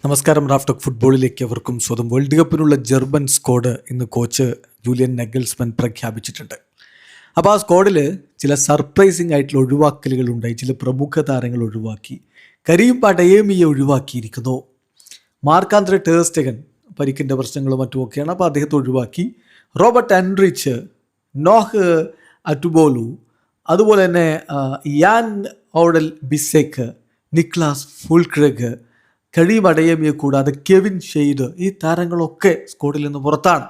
നമസ്കാരം. റാഫ്റ്റോക്ക് ഫുട്ബോളിലേക്ക് അവർക്കും സ്വന്തം. വേൾഡ് കപ്പിനുള്ള ജർമ്മൻ സ്ക്വാഡ് ഇന്ന് കോച്ച് ജൂലിയൻ നഗൽസ്മാൻ പ്രഖ്യാപിച്ചിട്ടുണ്ട്. അപ്പോൾ ആ സ്ക്വാഡിൽ ചില സർപ്രൈസിങ് ആയിട്ടുള്ള ഒഴിവാക്കലുകൾ ഉണ്ടായി. ചില പ്രമുഖ താരങ്ങൾ ഒഴിവാക്കി. കരീം അഡയേമിയെ ഒഴിവാക്കിയിരിക്കുന്നു. മാർക്ക്-ആന്ദ്രേ ടെർ സ്റ്റെഗൻ പരിക്കിൻ്റെ പ്രശ്നങ്ങളും മറ്റുമൊക്കെയാണ്, അപ്പോൾ അദ്ദേഹത്തെ ഒഴിവാക്കി. റോബർട്ട് എൻറിച്ച്, നോഹ് അറ്റുബോലു, അതുപോലെ തന്നെ യാൻ ഓഡൽ ബിസെക്ക്, നിക്ലാസ് ഫുൾക്രെഗ്, കരീം അഡയേമിയെ കൂടാതെ കെവിൻ ഷെയ്ഡ്, ഈ താരങ്ങളൊക്കെ സ്ക്വാഡിൽ നിന്ന് പുറത്താണ്.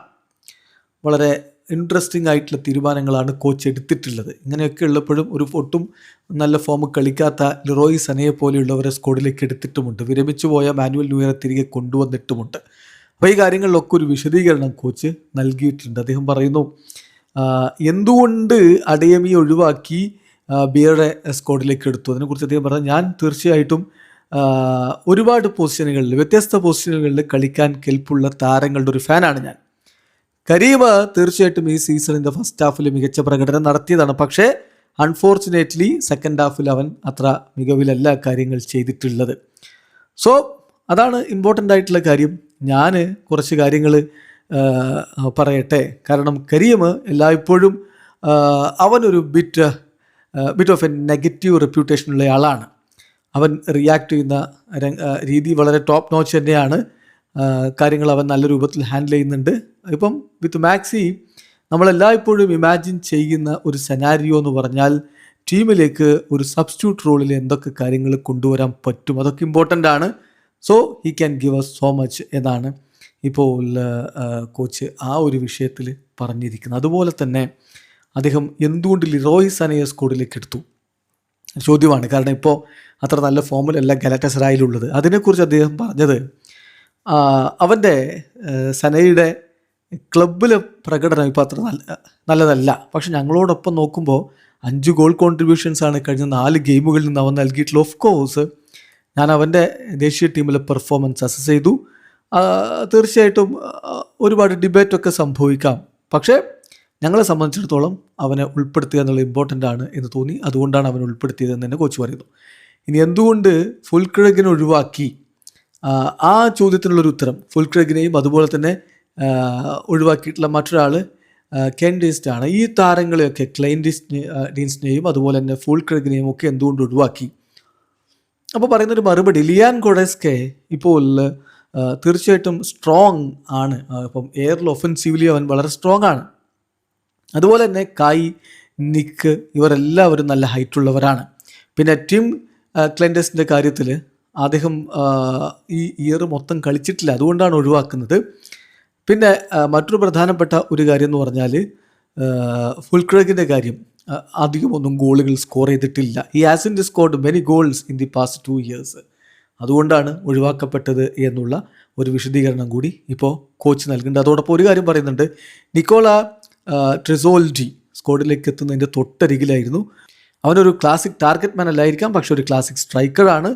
വളരെ ഇൻട്രസ്റ്റിംഗ് ആയിട്ടുള്ള തീരുമാനങ്ങളാണ് കോച്ച് എടുത്തിട്ടുള്ളത്. ഇങ്ങനെയൊക്കെ ഉള്ളപ്പോഴും ഒട്ടും നല്ല ഫോം കളിക്കാത്ത ലിറോയ് സനയെ പോലെയുള്ളവരെ സ്ക്വാഡിലേക്ക് എടുത്തിട്ടുമുണ്ട്. വിരമിച്ചു പോയ മാനുവൽ ന്യൂയറെ തിരികെ കൊണ്ടുവന്നിട്ടുമുണ്ട്. അപ്പോൾ ഈ കാര്യങ്ങളിലൊക്കെ ഒരു വിശദീകരണം കോച്ച് നൽകിയിട്ടുണ്ട്. അദ്ദേഹം പറയുന്നു, എന്തുകൊണ്ട് അഡയേമിയെ ഒഴിവാക്കി ബിയറുടെ സ്ക്വാഡിലേക്ക് എടുത്തു. അതിനെക്കുറിച്ച് അദ്ദേഹം പറഞ്ഞു, ഞാൻ തീർച്ചയായിട്ടും ഒരുപാട് പൊസിഷനുകളിൽ, വ്യത്യസ്ത പൊസിഷനുകളിൽ കളിക്കാൻ കെൽപ്പുള്ള താരങ്ങളുടെ ഒരു ഫാനാണ് ഞാൻ. കരീം തീർച്ചയായിട്ടും ഈ സീസണിൻ്റെ ഫസ്റ്റ് ഹാഫിൽ മികച്ച പ്രകടനം നടത്തിയതാണ്. പക്ഷേ അൺഫോർച്ചുനേറ്റ്ലി സെക്കൻഡ് ഹാഫിൽ അവൻ അത്ര മികവിലല്ല കാര്യങ്ങൾ ചെയ്തിട്ടുള്ളത്. സോ അതാണ് ഇമ്പോർട്ടൻ്റ് ആയിട്ടുള്ള കാര്യം. ഞാൻ കുറച്ച് കാര്യങ്ങൾ പറയട്ടെ. കാരണം കരീം എല്ലായ്പ്പോഴും അവനൊരു ബിറ്റ് ഓഫ് എ നെഗറ്റീവ് റെപ്യൂട്ടേഷനുള്ള ആളാണ്. അവൻ റിയാക്ട് ചെയ്യുന്ന രീതി വളരെ ടോപ്പ് നോച്ച് തന്നെയാണ്. കാര്യങ്ങൾ അവൻ നല്ല രൂപത്തിൽ ഹാൻഡിൽ ചെയ്യുന്നുണ്ട്. ഇപ്പം വിത്ത് മാക്സി നമ്മളെല്ലായ്പ്പോഴും ഇമാജിൻ ചെയ്യുന്ന ഒരു സെനാരിയോ എന്ന് പറഞ്ഞാൽ ടീമിലേക്ക് ഒരു സബ്സ്റ്റിറ്റ്യൂട്ട് റോളിൽ എന്തൊക്കെ കാര്യങ്ങൾ കൊണ്ടുവരാൻ പറ്റും, അതൊക്കെ ഇമ്പോർട്ടൻ്റ് ആണ്. So he can give us so much എന്നാണ് ഇപ്പോൾ കോച്ച് ആ ഒരു വിഷയത്തിൽ പറഞ്ഞിരിക്കുന്നത്. അതുപോലെ തന്നെ അദ്ദേഹം എന്തുകൊണ്ട് ലിറോയ് സനയെ സ്ക്വാഡിലേക്ക് എടുത്തു ചോദ്യമാണ്. കാരണം ഇപ്പോൾ അത്ര നല്ല ഫോമിലല്ല ഗലാറ്റസറായിലുള്ളത്. അതിനെക്കുറിച്ച് അദ്ദേഹം പറഞ്ഞത്, അവൻ്റെ സനയുടെ ക്ലബിലെ പ്രകടനം ഇപ്പോൾ അത്ര നല്ലതല്ല. പക്ഷെ ഞങ്ങളോടൊപ്പം നോക്കുമ്പോൾ 5 ഗോൾ കോൺട്രിബ്യൂഷൻസാണ് കഴിഞ്ഞ 4 ഗെയിമുകളിൽ നിന്ന് അവൻ നൽകിയിട്ടുള്ള. ഓഫ് കോഴ്സ് ഞാൻ അവൻ്റെ ദേശീയ ടീമിലെ പെർഫോമൻസ് അസസ് ചെയ്തു. തീർച്ചയായിട്ടും ഒരുപാട് ഡിബേറ്റൊക്കെ സംഭവിക്കാം. പക്ഷേ ഞങ്ങളെ സംബന്ധിച്ചിടത്തോളം അവനെ ഉൾപ്പെടുത്തുക എന്നുള്ളത് ഇമ്പോർട്ടൻ്റ് ആണ് എന്ന് തോന്നി. അതുകൊണ്ടാണ് അവനെ ഉൾപ്പെടുത്തിയതെന്ന് തന്നെ കോച്ച് പറയുന്നു. ഇനി എന്തുകൊണ്ട് ഫുൾക്രെഗിനെ ഒഴിവാക്കി, ആ ചോദ്യത്തിനുള്ളൊരു ഉത്തരം ഫുൾക്രെഗിനെയും അതുപോലെ തന്നെ ഒഴിവാക്കിയിട്ടുള്ള മറ്റൊരാൾ കെൻഡിസ്റ്റ് ആണ്. ഈ താരങ്ങളെയൊക്കെ ഡീൻസിനെയും അതുപോലെ തന്നെ ഫുൾക്രെഗിനെയും ഒക്കെ എന്തുകൊണ്ട് ഒഴിവാക്കി? അപ്പോൾ പറയുന്നൊരു മറുപടി, ലിയാൻ ഗൊഡെസ്കെ ഇപ്പോൾ തീർച്ചയായിട്ടും സ്ട്രോങ് ആണ്. ഇപ്പം എയറിൽ ഒഫൻസീവ്ലി അവൻ വളരെ സ്ട്രോങ് ആണ്. അതുപോലെ തന്നെ കായ്, നിക്ക്, ഇവരെല്ലാവരും നല്ല ഹൈറ്റുള്ളവരാണ്. പിന്നെ ടിം ക്ലെൻഡസിൻ്റെ കാര്യത്തിൽ അദ്ദേഹം ഈ ഇയർ മൊത്തം കളിച്ചിട്ടില്ല, അതുകൊണ്ടാണ് ഒഴിവാക്കുന്നത്. പിന്നെ മറ്റൊരു പ്രധാനപ്പെട്ട ഒരു കാര്യം എന്ന് പറഞ്ഞാൽ ഫുൾക്രെഗിൻ്റെ കാര്യം, അധികമൊന്നും ഗോളുകൾ സ്കോർ ചെയ്തിട്ടില്ല. ഈ hasn't scored many goals in the past 2 years. അതുകൊണ്ടാണ് ഒഴിവാക്കപ്പെട്ടത് എന്നുള്ള ഒരു വിശദീകരണം കൂടി ഇപ്പോൾ കോച്ച് നൽകുന്നുണ്ട്. അതോടൊപ്പം ഒരു കാര്യം പറയുന്നുണ്ട്, നിക്കോള ട്രിസോൾഡി സ്ക്വാഡിലേക്ക് എത്തുന്നതിൻ്റെ തൊട്ടരികിലായിരുന്നു. അവനൊരു ക്ലാസിക് ടാർഗറ്റ് മാൻ അല്ലായിരിക്കാം, പക്ഷെ ഒരു ക്ലാസിക് സ്ട്രൈക്കറാണ്.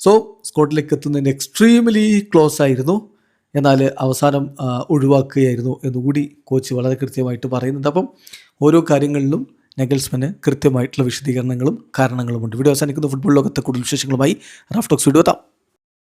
സോ സ്ക്വാഡിലേക്ക് എത്തുന്നതിൻ്റെ എക്സ്ട്രീംലി ക്ലോസ് ആയിരുന്നു, എന്നാൽ അവസാനം ഒഴിവാക്കുകയായിരുന്നു എന്നുകൂടി കോച്ച് വളരെ കൃത്യമായിട്ട് പറയുന്നുണ്ട്. അപ്പം ഓരോ കാര്യങ്ങളിലും നഗൽസ്മാന് കൃത്യമായിട്ടുള്ള വിശദീകരണങ്ങളും കാരണങ്ങളുമുണ്ട്. വീഡിയോ അവസാനിക്കുന്ന ഫുട്ബോൾ ലോകത്തെ കൂടുതൽ വിശേഷങ്ങളുമായി റാഫ്റ്റോക്സ് വീഡിയോ എത്താം.